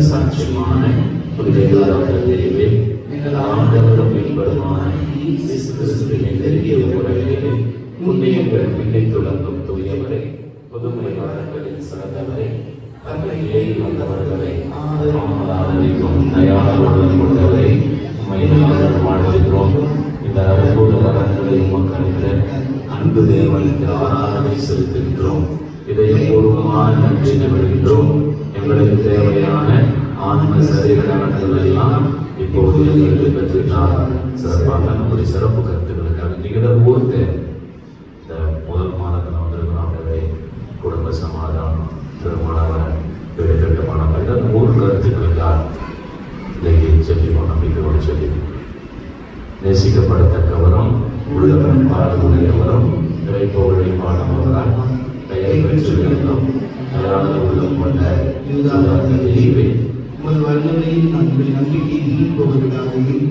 சாட்சியமான புனிதவே எங்கள் ஆண்டவரும் மீட்பருமான இயேசு கிறிஸ்துவின் நெருங்கிய உறவிலே புண்ணியங்கள் பின்னே தொடங்கும் தூயவரை புதுமை வளங்களில் சிறந்தவரை தந்தையிலே வந்தவர்களை ஆதரிக்கும் தயாராக கொண்டவரை மைதான வாழ்கிறோம். இந்த அற்புத வரங்களை மக்களுக்கு அன்பு தேவனுக்கு ஆராதனை செலுத்துகின்றோம். இதயபூர்வமான நன்றி வருகின்றோம். எங்களுக்கு தேவையான ஆன்ம சரீர நலன்கள் எல்லாம் இப்போது எங்களுக்கு பெற்றுட்டார். சிறப்பாக நம்முடைய சிறப்பு கருத்துக்களுக்காக நிகழ ஊர்த்து இந்த முதல் மாதத்தில் வந்திருக்கிறாங்களே குடும்ப சமாதானம், திருமணம், வீடு கட்டுமானம், இதன் ஊர் கருத்துக்களுக்காக இன்றைக்கு செல்லிவோம். நம்பிக்கையோடு சொல்லி நேசிக்கப்படத்தக்கவரும் உள்ளவன் பாடுபுரியவரும் இறைப்பொருளை பாடுபவரால் பெயரை பெற்றிருந்தோம். அதாவது உள்ளம் கொண்ட தெளிவே உங்கள் வல்லமையில் நாங்கள் நம்பிக்கை நீக்குவதற்காகவும்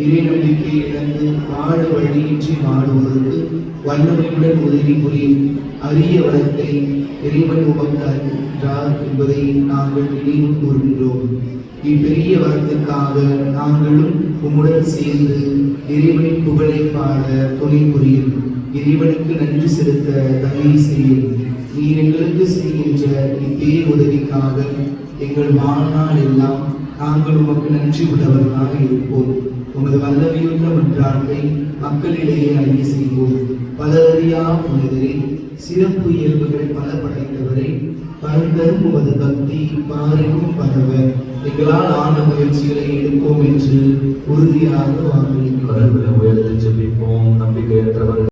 இறை நம்பிக்கை இழந்து வாழ வழியின்றி வாடுவதற்கு வல்லமையுடன் உதவி புரியும் அரிய வளத்தை இறைவன் உமக்கு அளிக்கின்றார் என்பதை நாங்கள் நினைவு கூறுகின்றோம். இப்பெரிய வரத்துக்காக நாங்களும் உம்முடன் சேர்ந்து இறைவனின் புகழை பாட துணை புரியும். இறைவனுக்கு நன்றி செலுத்த தயவு செய்யும். நீர் எங்களுக்கு செய்கின்ற இப்பேர் உதவிக்காக எங்கள் வாழ்நாள் எல்லாம் நாங்கள் உமக்கு நன்றி உள்ளவர்களாக இருப்போம். உமது வல்லமையுள்ள மன்றாட்டை மக்களிடையே அறிய செய்வோம். பலரறியா புனிதரை, சிறப்பு இயல்புகள் பல படைத்தவரை, பரந்தரும் உமது பக்தி பாருக்கும் பரவ எங்களால் ஆன முயற்சிகளை எடுப்போம் என்று உறுதியாக வாக்களிக்கிறோம். உயர்த்தி ஜெபிப்போம். நம்பிக்கையற்றவர்கள்